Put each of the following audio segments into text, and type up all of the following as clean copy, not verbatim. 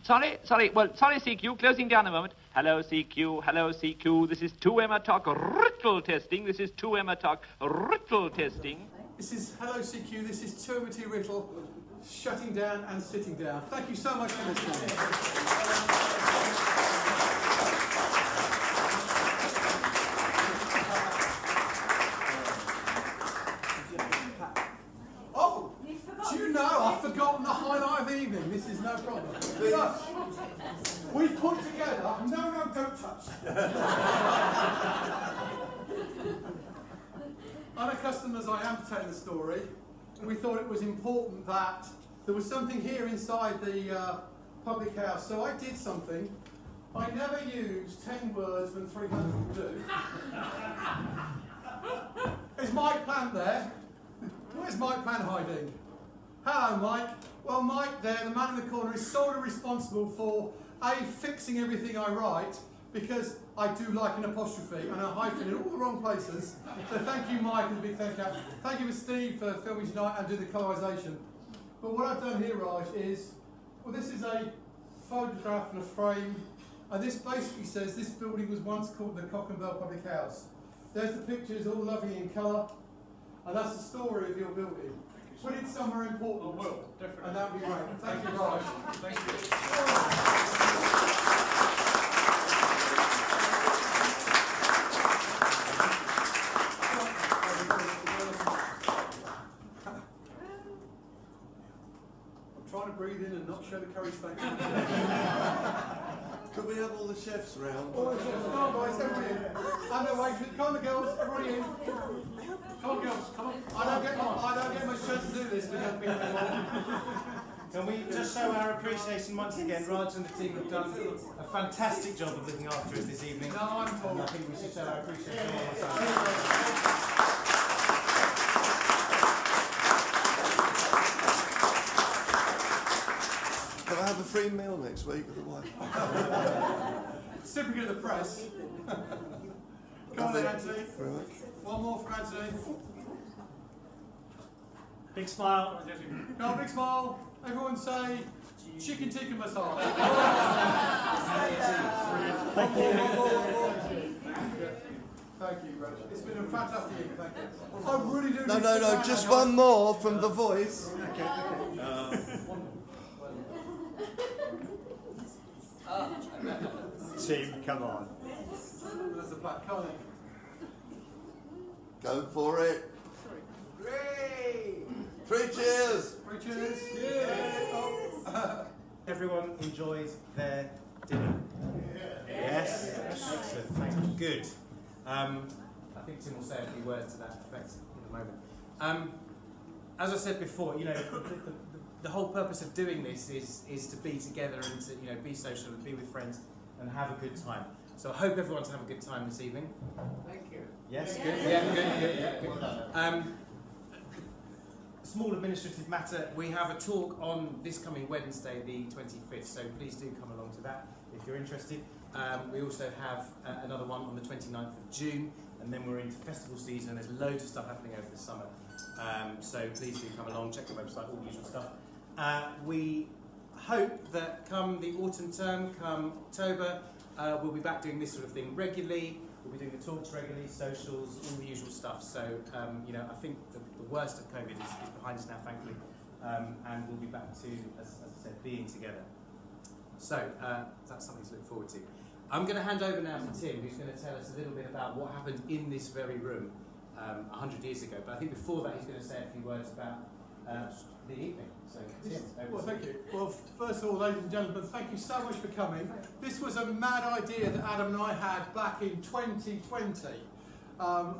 Sorry. Well, sorry, CQ. Closing down a moment. Hello, CQ. This is Two Emma-Toc Writtle testing. This is Two Emma-Toc Writtle testing. This is Hello, CQ. This is Two Emma-Toc Writtle shutting down and sitting down. Thank you so much for listening. Do you know, I've forgotten the highlight of the evening. This is no problem. But we put together... No, don't touch. Unaccustomed as I am to telling the story, we thought it was important that there was something here inside the public house. So I did something. I never use 10 words when 300 will do. Is Mike Plant there? Where's Mike Plant hiding? Hello, Mike. Well, Mike there, the man in the corner, is sort of responsible for fixing everything I write, because I do like an apostrophe and a hyphen in all the wrong places. So thank you, Mike, and a big thank you. Thank you to Steve for filming tonight and doing the colorisation. But what I've done here, Raj, is, well, this is a photograph and a frame, and this basically says this building was once called the Cock and Bell Public House. There's the pictures, all lovely in colour, and that's the story of your building. Put it somewhere important. I will, definitely. And that would be great. Thank you, Raj. Thank you. I'm trying to breathe in and not show the curry steak. Could we have all the chefs round? All the chefs. Come on, guys, everybody in. And the waitress. Come on, the girls, everybody in. Come on, girls, come on. I don't get much chance to do this without being involved. Can we just show our appreciation once again? Raj and the team have done a fantastic job of looking after us this evening. No, I'm told. I think we should show our appreciation one more time. Can I have a free meal next week with the wife? Sympathy of the press. Come on, then, Anthony. Very much. One more for Anthony. Big smile. Come on, big smile. Everyone say chicken tikka massage. Thank you. Thank you, Raj. It's been a fantastic evening. Thank you. I really do. No, just one more from The Voice. Team, come on. There's the black colour. Go for it. Three cheers. Three cheers. Yeah. Oh. Everyone enjoyed their dinner? Yes? Excellent, thank you. Good. I think Tim will say a few words to that effect in a moment. As I said before, you know, the whole purpose of doing this is to be together and to, you know, be social and be with friends and have a good time. So I hope everyone's having a good time this evening. Thank you. Yes, good. Yeah, good. Small administrative matter, we have a talk on this coming Wednesday, the 25th, so please do come along to that if you're interested. We also have another one on the 29th of June, and then we're into festival season. There's loads of stuff happening over the summer, so please do come along, check the website, all the usual stuff. We hope that come the autumn term, come October, we'll be back doing this sort of thing regularly. We'll be doing the talks regularly, socials, all the usual stuff. So, you know, I think the worst of COVID is behind us now, thankfully, and we'll be back to, as I said, being together. So, that's something to look forward to. I'm going to hand over now to Tim, who's going to tell us a little bit about what happened in this very room 100 years ago. But I think before that, he's going to say a few words about the evening. So, Tim, over Well, to thank you. Well, first of all, ladies and gentlemen, thank you so much for coming. This was a mad idea that Adam and I had back in 2020,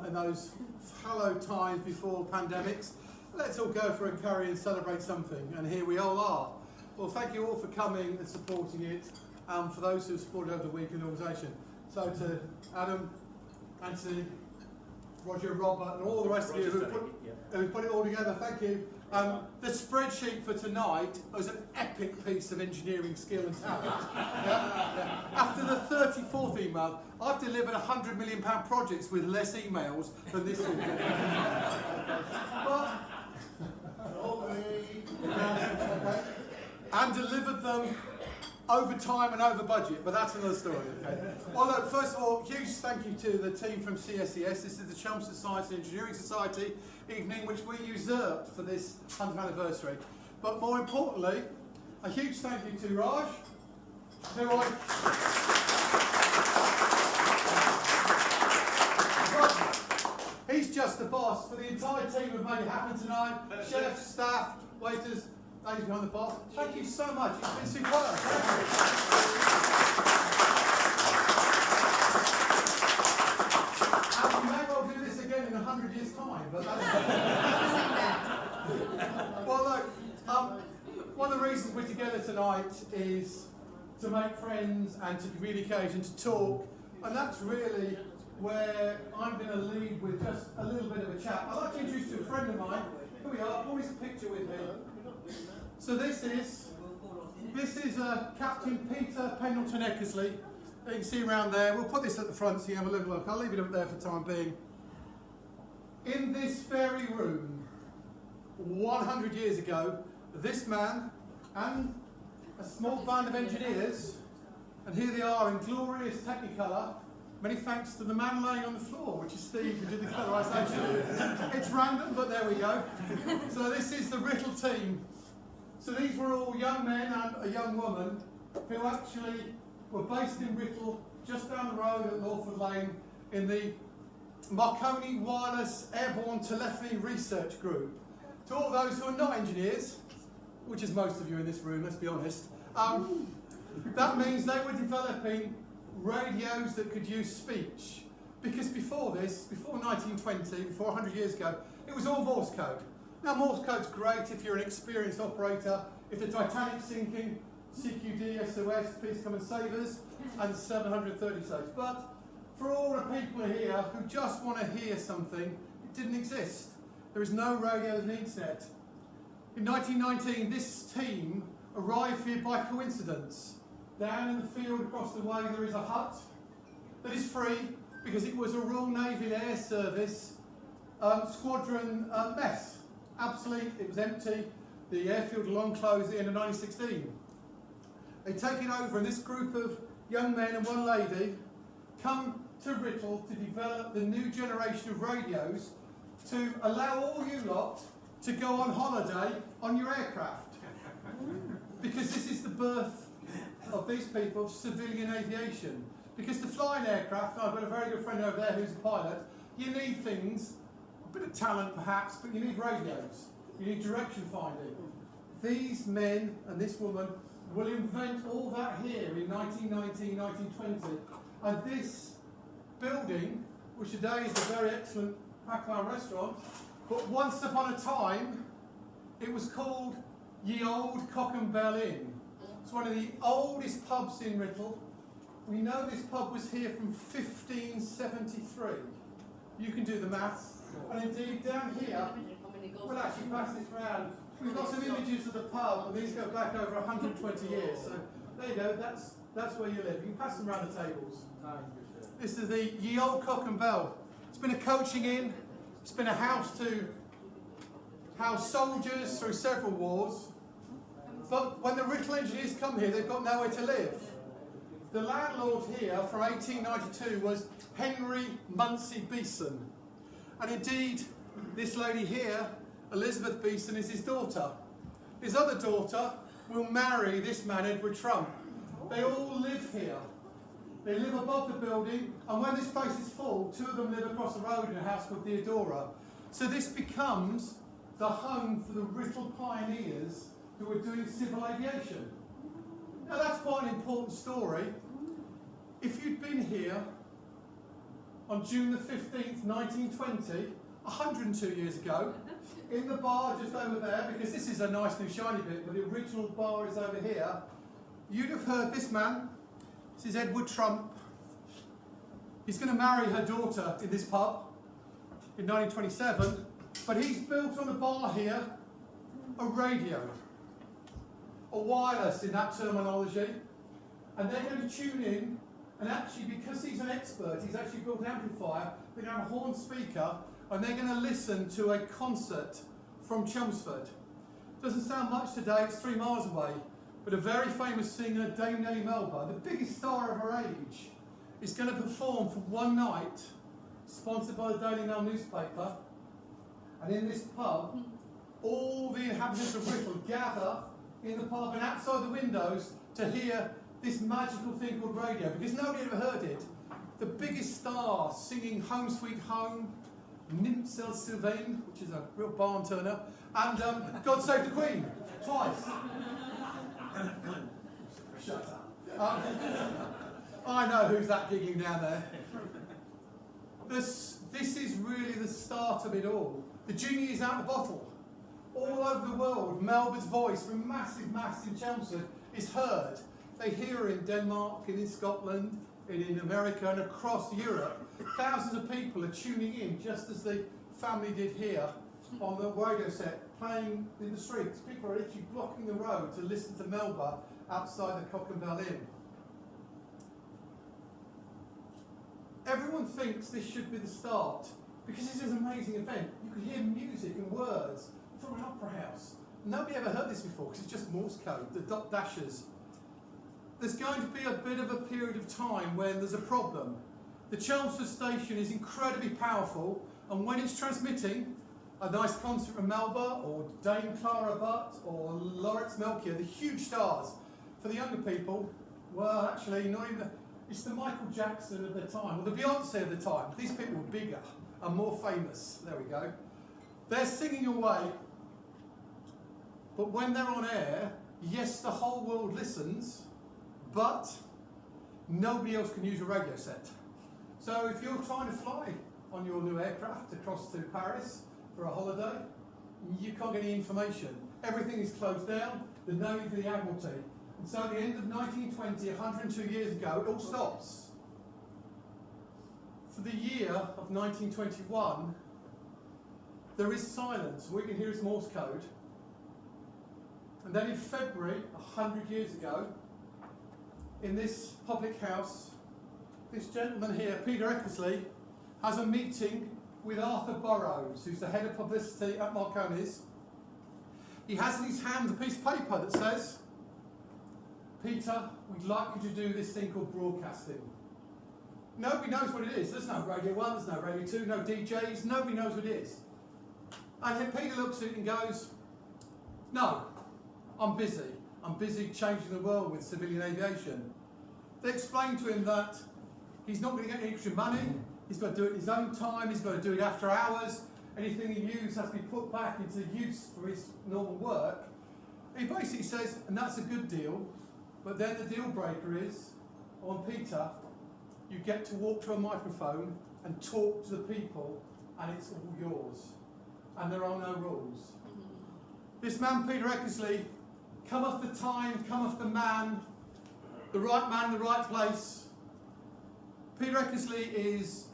in those hallowed times before pandemics. Let's all go for a curry and celebrate something, and here we all are. Well, thank you all for coming and supporting it, for those who have supported over the week in the organisation. So to Adam, Anthony, Roger, Robert, and all the rest of you who put it all together, thank you. The spreadsheet for tonight was an epic piece of engineering skill and talent. After the 34th email, I've delivered £100 million projects with less emails than this one. And delivered them over time and over budget, but that's another story. Okay. Well, look, first of all, huge thank you to the team from CSES. This is the Chelmsford Science and Engineering Society evening, which we usurped for this 100th anniversary. But more importantly, a huge thank you to Raj, who he's just the boss for the entire team who've made it happen tonight. Chefs, staff, waiters, ladies behind the bar. Thank you so much. It's been superb. And we may well do this again in 100 years' time, but that's well, look, one of the reasons we're together tonight is to make friends and to communicate and to talk, and that's really where I'm going to lead with just a little bit of a chat. I'd like to introduce you to a friend of mine. Here we are, pull his picture with me. So this is Captain Peter Eckersley. You can see around there. We'll put this at the front so you have a little look. I'll leave it up there for the time being. In this very room, 100 years ago, this man and a small band of engineers, and here they are in glorious Technicolor, many thanks to the man laying on the floor, which is Steve, who did the colorisation. It's random, but there we go. So this is the Writtle team. So these were all young men and a young woman who actually were based in Writtle, just down the road at Lawford Lane, in the Marconi Wireless Airborne Telephony Research Group. To all those who are not engineers, which is most of you in this room, let's be honest, that means they were developing radios that could use speech. Because before this, before 1920, before 100 years ago, it was all Morse code. Now Morse code's great if you're an experienced operator. If the Titanic's sinking, CQD, SOS, please come and save us, and 730 saves. But for all the people here who just want to hear something, it didn't exist. There is no radio and internet. In 1919, this team arrived here by coincidence. Down in the field across the way there is a hut that is free because it was a Royal Navy Air Service squadron mess. Obsolete, it was empty. The airfield long closed at the end of 1916. They take it over, and this group of young men and one lady come to Writtle to develop the new generation of radios to allow all you lot to go on holiday on your aircraft. Because this is the birth of these people of civilian aviation. Because to fly an aircraft, I've got a very good friend over there who's a pilot, you need things, a bit of talent perhaps, but you need radios, you need direction finding. These men and this woman will invent all that here in 1919, 1920. And this building, which today is a very excellent Pakwaan restaurant, but once upon a time, it was called Ye Old Cock and Bell Inn. It's one of the oldest pubs in Writtle. We know this pub was here from 1573. You can do the maths. And indeed, down here, we'll actually pass this round. We've got some images of the pub, and these go back over 120 years. So there you go, that's where you live. You can pass them around the tables. This is the Ye Old Cock and Bell. It's been a coaching inn. It's been a house to house soldiers through several wars. But when the Writtle engineers come here, they've got nowhere to live. The landlord here from 1892 was Henry Munsey Beeson. And indeed, this lady here, Elizabeth Beeson, is his daughter. His other daughter will marry this man, Edward Trump. They all live here. They live above the building, and when this place is full, two of them live across the road in a house called Theodora. So this becomes the home for the Writtle pioneers who were doing civil aviation. Now that's quite an important story. If you'd been here on June the 15th, 1920, 102 years ago, in the bar just over there, because this is a nice new shiny bit, but the original bar is over here, you'd have heard this man. This is Edward Trump. He's going to marry her daughter in this pub in 1927, but he's built on the bar here a radio, a wireless in that terminology, and they're going to tune in, and actually because he's an expert, he's actually built an amplifier, they're going to have a horn speaker, and they're going to listen to a concert from Chelmsford. Doesn't sound much today, it's 3 miles away, but a very famous singer, Dame Nellie Melba, the biggest star of her age, is going to perform for one night, sponsored by the Daily Mail newspaper. And in this pub, all the inhabitants of Writtle gather in the pub and outside the windows to hear this magical thing called radio, because nobody ever heard it. The biggest star singing Home Sweet Home, Nimsel Sylvain, which is a real barn turner, and God Save the Queen, twice. Shut up. I know who's that gigging down there. This is really the start of it all. The genie is out of the bottle. All over the world, Melba's voice from massive masts in Chelmsford is heard. They hear her in Denmark, and in Scotland, and in America, and across Europe. Thousands of people are tuning in, just as the family did here on the radio set, playing in the streets. People are literally blocking the road to listen to Melba outside the Cock and Bell Inn. Everyone thinks this should be the start, because this is an amazing event. You could hear music and words from an opera house. Nobody ever heard this before, because it's just Morse code, the dot dashes. There's going to be a bit of a period of time when there's a problem. The Chelmsford station is incredibly powerful, and when it's transmitting a nice concert from Melba, or Dame Clara Butt, or Lawrence Melchior, the huge stars, for the younger people, well, actually, not even it's the Michael Jackson of their time, or the Beyonce of the time. These people were bigger and more famous. There we go. They're singing away, but when they're on air, yes, the whole world listens, but nobody else can use a radio set. So if you're trying to fly on your new aircraft across to Paris for a holiday, you can't get any information. Everything is closed down. There's no need for the Admiralty. And so at the end of 1920, 102 years ago, it all stops. For the year of 1921, there is silence. We can hear his Morse code. And then in February, 100 years ago, in this public house, this gentleman here, Peter Eckersley, has a meeting with Arthur Burrows, who's the head of publicity at Marconi's. He has in his hand a piece of paper that says, Peter, we'd like you to do this thing called broadcasting. Nobody knows what it is. There's no Radio 1, there's no Radio 2, no DJs, nobody knows what it is. And then Peter looks at it and goes, no, I'm busy. I'm busy changing the world with civilian aviation. They explained to him that he's not going to get any extra money, he's got to do it in his own time, he's got to do it after hours, anything he used has to be put back into use for his normal work. He basically says, and that's a good deal, but then the deal breaker is, on Peter, you get to walk to a microphone and talk to the people, and it's all yours. And there are no rules. This man, Peter Eckersley, cometh the time, cometh the man, the right place. Peter Eckersley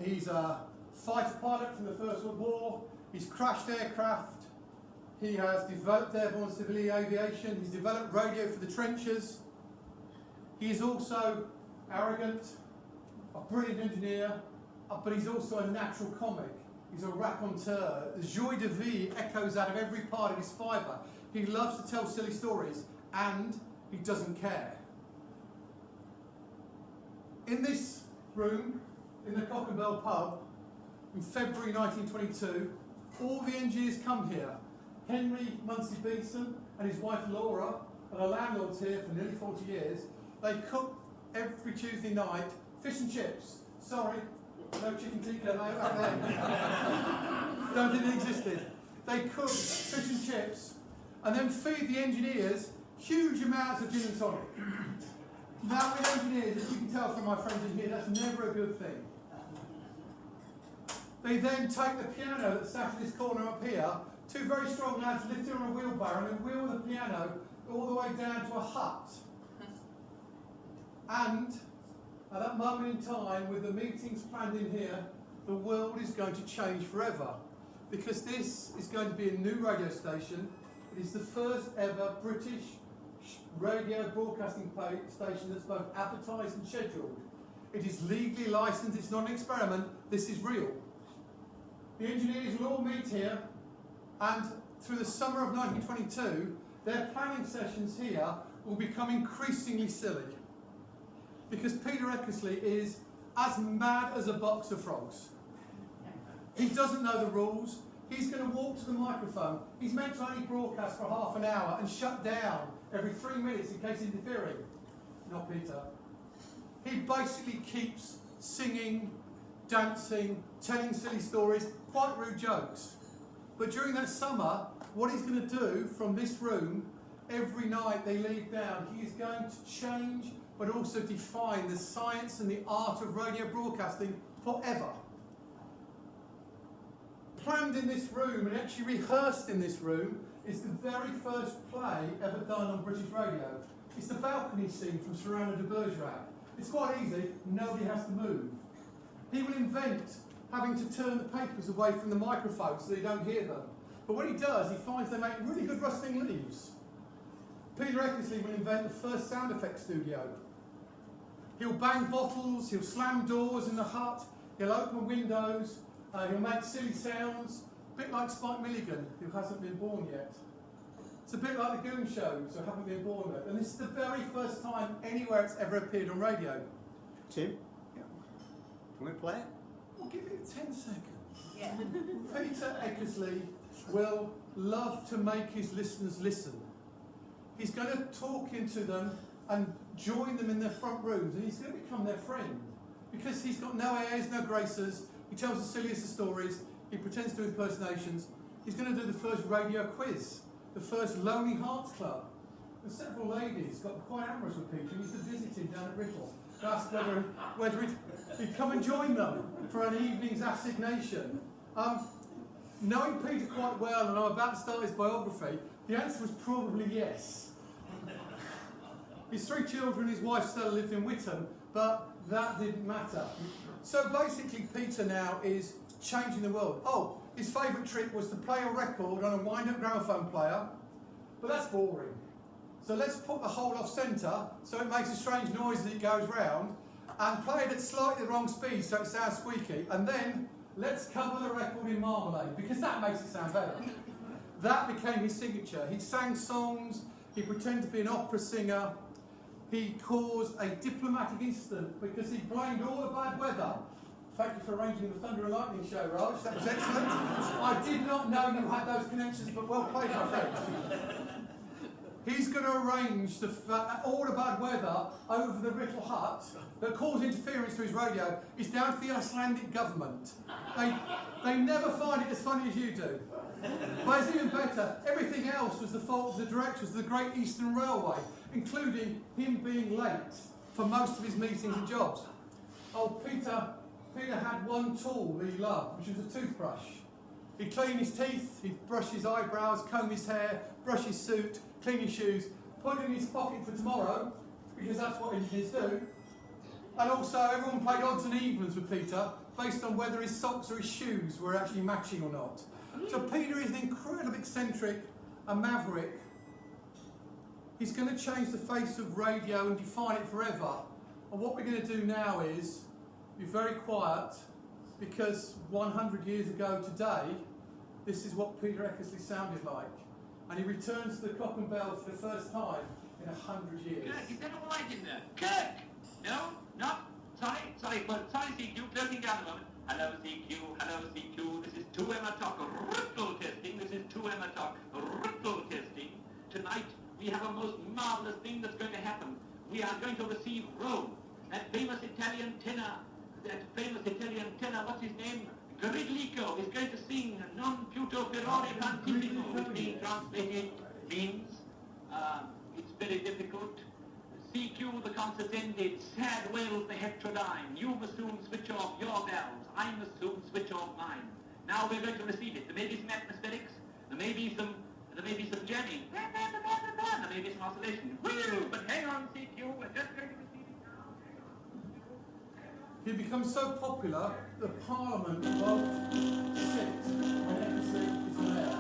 he's a fighter pilot from the First World War. He's crashed aircraft. He has developed airborne civilian aviation. He's developed radio for the trenches. He is also arrogant, a brilliant engineer, but he's also a natural comic. He's a raconteur. The joie de vivre echoes out of every part of his fibre. He loves to tell silly stories, and he doesn't care. In this room, in the Cock and Bell pub, in February 1922, all the engineers come here. Henry Munsey Beeson and his wife Laura, and our landlords here for nearly 40 years, they cook every Tuesday night fish and chips. Sorry, no chicken tikka, no back then. Don't think it existed. They cook fish and chips and then feed the engineers huge amounts of gin and tonic. Now with engineers, as you can tell from my friends in here, that's never a good thing. They then take the piano that's sat in this corner up here, two very strong lads lift it on a wheelbarrow and then wheel the piano all the way down to a hut. And at that moment in time, with the meetings planned in here, the world is going to change forever. Because this is going to be a new radio station. It is the first ever British radio broadcasting station that's both advertised and scheduled. It is legally licensed, it's not an experiment, this is real. The engineers will all meet here, and through the summer of 1922, their planning sessions here will become increasingly silly. Because Peter Eckersley is as mad as a box of frogs. He doesn't know the rules. He's going to walk to the microphone. He's meant to only broadcast for half an hour and shut down every 3 minutes in case interfering. Not Peter. He basically keeps singing, dancing, telling silly stories, quite rude jokes. But during that summer, what he's going to do from this room, every night they leave down, he is going to change but also define the science and the art of radio broadcasting forever. Planned in this room and actually rehearsed in this room is the very first play ever done on British radio. It's the balcony scene from Cyrano de Bergerac. It's quite easy, nobody has to move. He will invent having to turn the papers away from the microphone so they don't hear them. But when he does, he finds they make really good rustling leaves. Peter Eckersley will invent the first sound effects studio. He'll bang bottles, he'll slam doors in the hut, he'll open windows, he'll make silly sounds, a bit like Spike Milligan, who hasn't been born yet. It's a bit like the Goon Shows, who haven't been born yet. And this is the very first time anywhere it's ever appeared on radio. Tim? Yeah. Can we play it? We'll give it 10 seconds. Yeah. Peter Eckersley will love to make his listeners listen. He's going to talk into them and join them in their front rooms, and he's going to become their friend. Because he's got no airs, no graces, he tells the silliest of stories, he pretends to do impersonations. He's going to do the first radio quiz, the first Lonely Hearts Club. And several ladies got quite amorous with Peter. He used to visit him down at Writtle. Asked whether he'd come and join them for an evening's assignation. Knowing Peter quite well, and I'm about to start his biography, the answer was probably yes. His 3 children, his wife Stella, lived in Witham, but that didn't matter. So basically Peter now is changing the world. Oh, his favourite trick was to play a record on a wind-up gramophone player, but that's boring. So let's put the hole off centre so it makes a strange noise as it goes round, and play it at slightly the wrong speed so it sounds squeaky, and then let's cover the record in marmalade, because that makes it sound better. That became his signature. He sang songs, he pretended to be an opera singer, he caused a diplomatic incident because he blamed all the bad weather. Thank you for arranging the Thunder and Lightning show, Raj. That was excellent. I did not know you had those connections, but well played, my friend. He's going to arrange all the bad weather over the Writtle hut that caused interference to his radio is down to the Icelandic government. They never find it as funny as you do. But it's even better, everything else was the fault of the directors of the Great Eastern Railway, including him being late for most of his meetings and jobs. Oh, Peter had one tool that he loved, which was a toothbrush. He'd clean his teeth, he'd brush his eyebrows, comb his hair, brush his suit, clean his shoes, put it in his pocket for tomorrow, because that's what engineers do. And also, everyone played odds and evens with Peter, based on whether his socks or his shoes were actually matching or not. So Peter is an incredible eccentric, a maverick. He's going to change the face of radio and define it forever. And what we're going to do now is be very quiet, because 100 years ago today, this is what Peter Eckersley sounded like. And he returns to the Cock and Bell for the first time in 100 years. Kirk, is that all right in there? Kirk! No? Not? Sorry, CQ, closing down a moment. Hello, CQ, this is Two Emma-Toc, Writtle testing, this is Two Emma-Toc, Writtle testing. Tonight, we have a most marvellous thing that's going to happen. We are going to receive Rome, that famous Italian tenor, what's his name? Gridlico is going to sing Non Puto Ferrore Pantifico, which being translated means, it's very difficult. CQ, the concert's ended. Sad wails the heterodyne. You must soon switch off your valves. I must soon switch off mine. Now we're going to receive it. There may be some atmospherics. There may be some jamming. There may be some oscillation. But hang on, CQ. We're just going to receive it now. He becomes so popular that Parliament won't sit when Eckersley is there.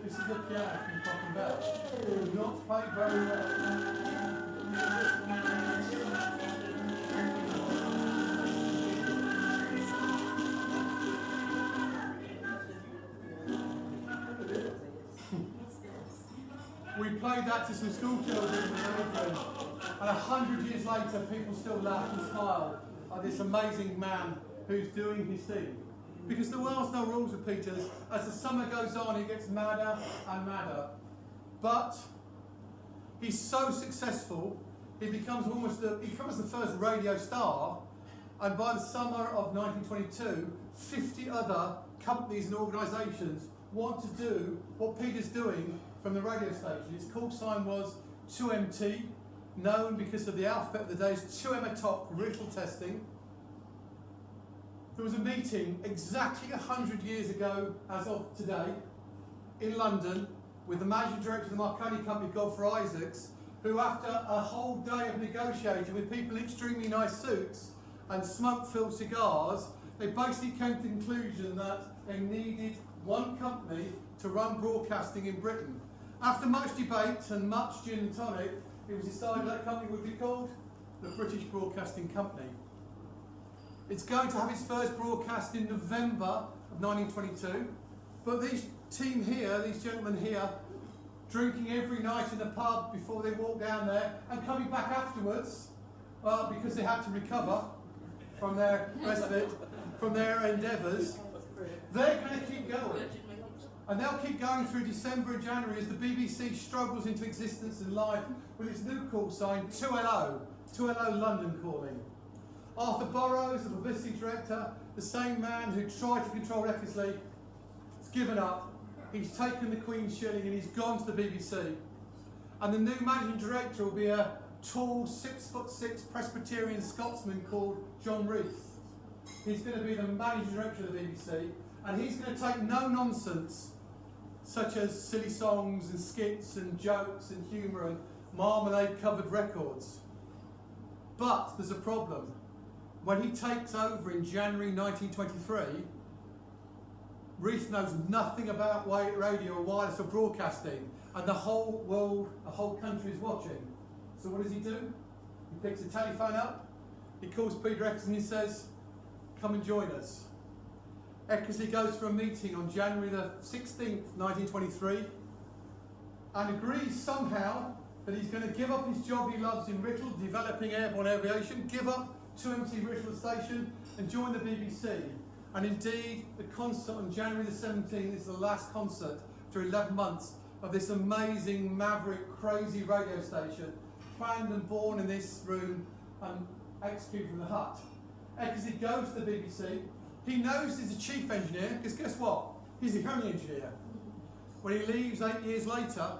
This is the piano from Cock and Bell. Not played very well. We played that to some school children in England, and 100 years later, people still laugh and smile at this amazing man who's doing his thing. Because the world's no rules with Peter's. As the summer goes on, he gets madder and madder. But he's so successful, he becomes the first radio star. And by the summer of 1922, 50 other companies and organisations want to do what Peter's doing from the radio station. His call sign was 2MT, known because of the alphabet of the day's Two Emma-Toc Writtle testing. There was a meeting exactly 100 years ago, as of today, in London, with the managing director of the Marconi Company, Godfrey Isaacs, who, after a whole day of negotiating with people in extremely nice suits and smoke-filled cigars, they basically came to the conclusion that they needed one company to run broadcasting in Britain. After much debate and much gin and tonic, it was decided that company would be called the British Broadcasting Company. It's going to have its first broadcast in November of 1922, but these team here, these gentlemen here, drinking every night in the pub before they walk down there and coming back afterwards because they had to recover from their rest of it, from their endeavours, they're going to keep going. And they'll keep going through December and January as the BBC struggles into existence and life with its new call sign, 2LO, 2LO London calling. Arthur Burrows, the publicity director, the same man who tried to control Eckersley, has given up. He's taken the Queen's shilling and he's gone to the BBC. And the new managing director will be a tall, 6'6" Presbyterian Scotsman called John Reith. He's going to be the managing director of the BBC, and he's going to take no nonsense, such as silly songs and skits and jokes and humour and marmalade-covered records. But there's a problem. When he takes over in January 1923, Reith knows nothing about radio or wireless or broadcasting, and the whole world, the whole country is watching. So what does he do? He picks the telephone up, he calls Peter Eckersley and he says, "Come and join us." Eckersley goes for a meeting on January the 16th, 1923, and agrees somehow that he's going to give up his job he loves in Writtle, developing airborne aviation, give up 2MT Writtle Station and join the BBC. And indeed, the concert on January the 17th is the last concert after 11 months of this amazing, maverick, crazy radio station, planned and born in this room and executed from the hut. Eckersley goes to the BBC. He knows he's the chief engineer, because guess what? He's the only engineer. When he leaves 8 years later,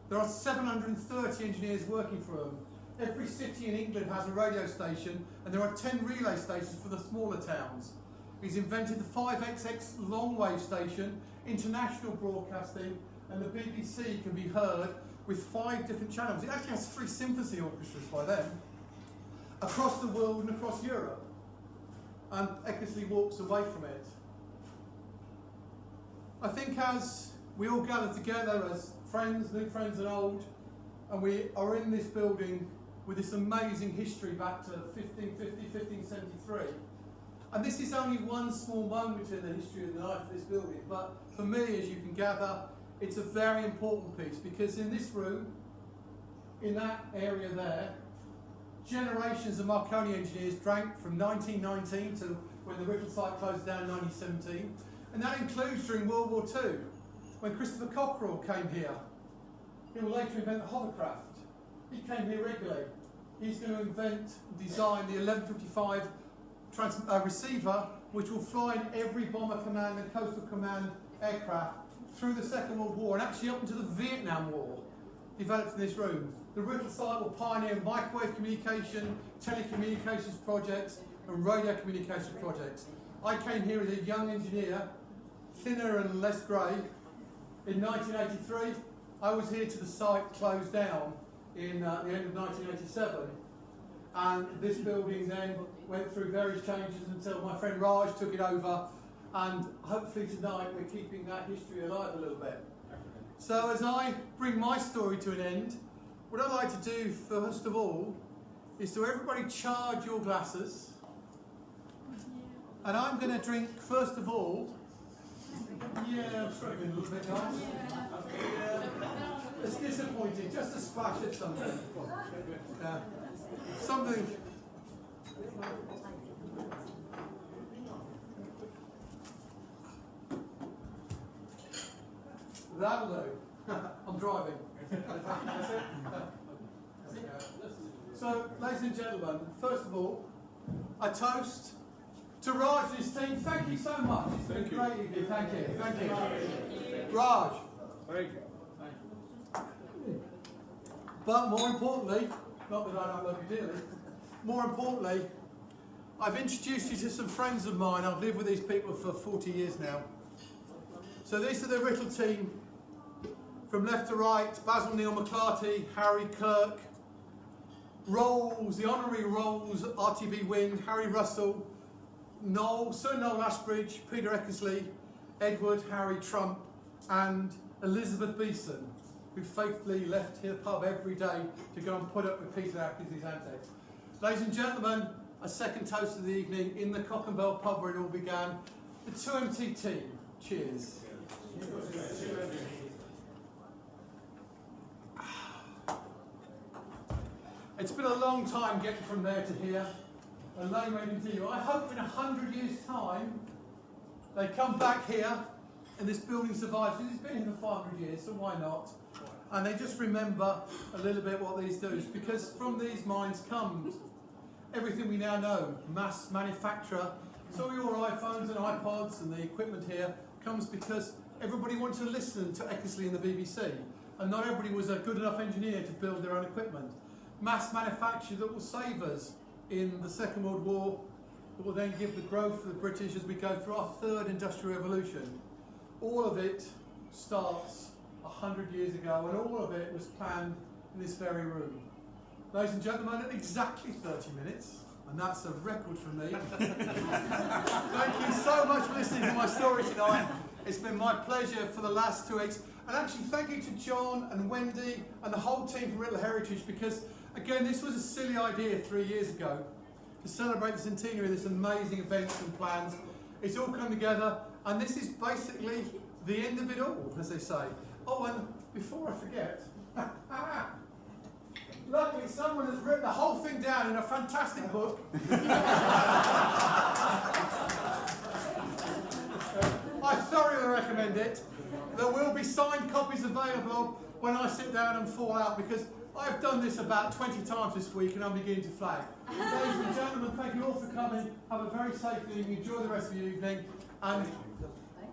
there are 730 engineers working for him. Every city in England has a radio station, and there are 10 relay stations for the smaller towns. He's invented the 5XX long wave station, international broadcasting, and the BBC can be heard with 5 different channels. It actually has 3 symphony orchestras by then, across the world and across Europe. And Eckersley walks away from it. I think as we all gather together as friends, new friends and old, and we are in this building with this amazing history back to 1550, 1573, and this is only one small moment in the history of the life of this building, but for me, as you can gather, it's a very important piece, because in this room, in that area there, generations of Marconi engineers drank from 1919 to when the Writtle site closed down in 1917, and that includes during World War II, when Christopher Cockerell came here. He will later invent the hovercraft. He came here regularly. He's going to invent and design the 1155 receiver, which will fly in every Bomber Command and Coastal Command aircraft through the Second World War, and actually up into the Vietnam War, developed in this room. The Writtle site will pioneer microwave communication, telecommunications projects, and radio communication projects. I came here as a young engineer, thinner and less grey. In 1983, I was here to the site closed down in the end of 1987. And this building then went through various changes until my friend Raj took it over. And hopefully tonight we're keeping that history alive a little bit. So as I bring my story to an end, what I'd like to do first of all is to everybody charge your glasses. And I'm going to drink first of all. Yeah, I'm struggling a little bit, guys. Yeah. It's disappointing, just a splash of something. Yeah. Something. That'll do. I'm driving. That's it. So, ladies and gentlemen, first of all, I toast to Raj and his team. Thank you so much. It's been a great evening. Thank you. Thank you. Raj. Thank you. But more importantly, not that I don't love you dearly, more importantly, I've introduced you to some friends of mine. I've lived with these people for 40 years now. So these are the Writtle team. From left to right, Basil Neil McClarty, Harry Kirk, Rolls, the honorary Rolls, RTB Wynne, Harry Russell, Noel, Sir Noel Ashbridge, Peter Eckersley, Edward, Harry Trump, and Elizabeth Beeson, who faithfully left the pub every day to go and put up with Peter Eckersley's antics. Ladies and gentlemen, a second toast of the evening in the Cock and Bell pub where it all began. The 2MT team. Cheers. It's been a long time getting from there to here, and lay waiting to you. I hope in 100 years' time they come back here and this building survives. It's been here for 500 years, so why not? And they just remember a little bit what these do, because from these mines comes everything we now know, mass manufacture. So your iPhones and iPods and the equipment here comes because everybody wanted to listen to Eckersley and the BBC, and not everybody was a good enough engineer to build their own equipment. Mass manufacture that will save us in the Second World War, that will then give the growth for the British as we go through our third industrial revolution. All of it starts 100 years ago, and all of it was planned in this very room. Ladies and gentlemen, at exactly 30 minutes, and that's a record for me. Thank you so much for listening to my story tonight. It's been my pleasure for the last 2 weeks. And actually, thank you to John and Wendy and the whole team from Writtle Heritage, because again, this was a silly idea 3 years ago to celebrate the centenary of this amazing events and plans. It's all come together, and this is basically the end of it all, as they say. Oh, and before I forget, luckily someone has written the whole thing down in a fantastic book. I thoroughly recommend it. There will be signed copies available when I sit down and fall out, because I've done this about 20 times this week and I'm beginning to flag. Ladies and gentlemen, thank you all for coming. Have a very safe evening. Enjoy the rest of your evening. And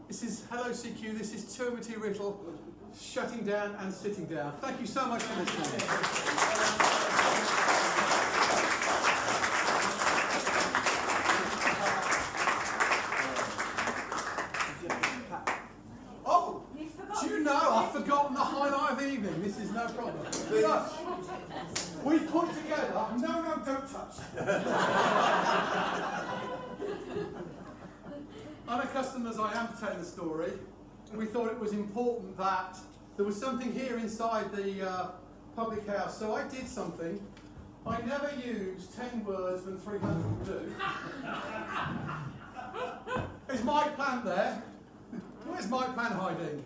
this is Hello CQ. This is Two Emma-Toc Writtle shutting down and sitting down. Thank you so much for listening. I've forgotten the highlight of the evening. This is no problem. But we put together. No, don't touch. Unaccustomed as I am to telling the story, we thought it was important that there was something here inside the public house. So I did something. I never use 10 words when 300 will do. Is Mike Plant there? Where's Mike Plant hiding?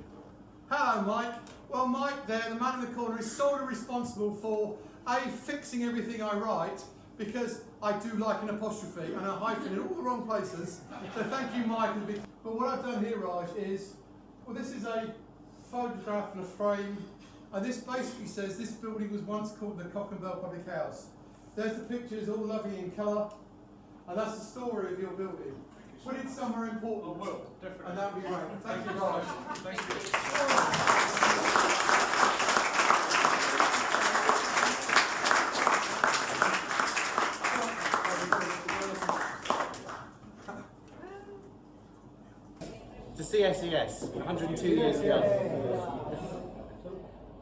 Hello, Mike. Well, Mike there, the man in the corner, is sort of responsible for fixing everything I write, because I do like an apostrophe and a hyphen in all the wrong places. So thank you, Mike. But what I've done here, Raj, is, well, this is a photograph and a frame, and this basically says this building was once called the Cock and Bell Public House. There's the pictures, all lovely in colour, and that's the story of your building. Put it somewhere important. I will, definitely. And that would be great. Thank you, Raj. Thank you. To CSES, 102 years ago.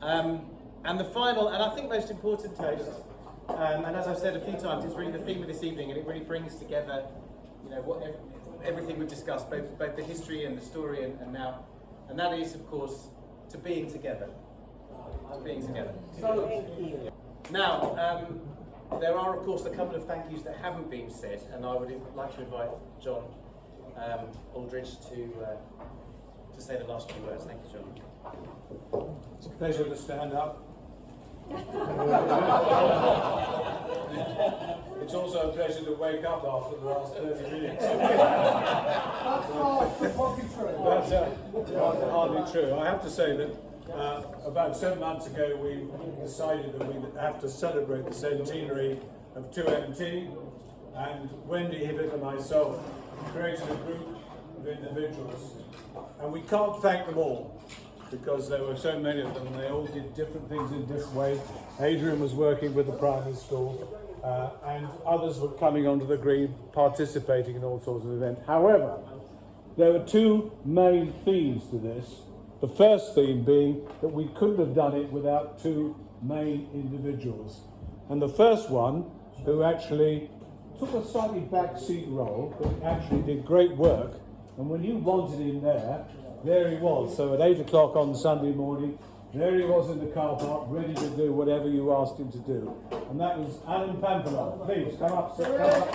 And the final, and I think most important toast, and as I've said a few times, it's really the theme of this evening, and it really brings together, you know, everything we've discussed, both the history and the story and now, and that is, of course, to being together. To being together. Now, there are, of course, a couple of thank yous that haven't been said, and I would like to invite John Aldridge to to say the last few words. Thank you, John. It's a pleasure to stand up. It's also a pleasure to wake up after the last 30 minutes. That's hardly true. I have to say that about 7 months ago we decided that we would have to celebrate the centenary of Two Emma-Toc, and Wendy Hibbett and myself created a group of individuals, and we can't thank them all because there were so many of them and they all did different things in different ways. Adrian was working with the primary school and others were coming onto the green participating in all sorts of events. However, there were two main themes to this. The first theme being that we couldn't have done it without two main individuals. And the first one, who actually took a slightly backseat role, but actually did great work, and when you wanted him there he was. So at 8 o'clock on Sunday morning, there he was in the car park, ready to do whatever you asked him to do. And that was Alan Pakwaan. Please, come up, sir. Come up.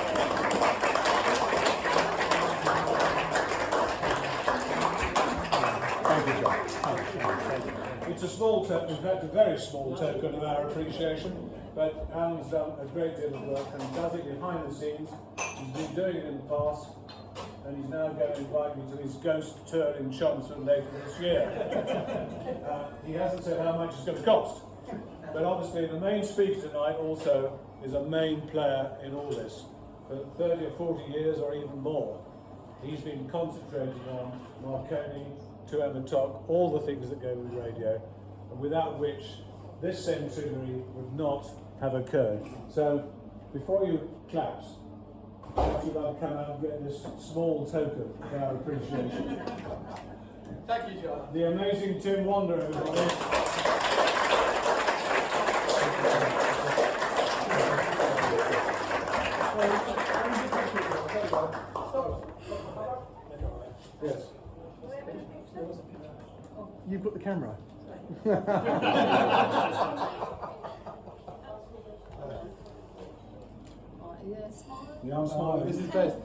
Thank you, John. It's a small token, in fact a very small token of our appreciation, but Alan's done a great deal of work and does it behind the scenes. He's been doing it in the past, and he's now going to invite me to his ghost tour in Chelmsford later this year. He hasn't said how much it's going to cost, but obviously the main speaker tonight also is a main player in all this. For 30 or 40 years or even more, he's been concentrating on Marconi, Two Emma-Toc, all the things that go with radio, and without which this centenary would not have occurred. So, before you claps, I should like to come out and get this small token of our appreciation. Thank you, John. The amazing Tim Wander, everybody. Yes. You've got the camera. Yes. Yeah, I'm smiling. This is best.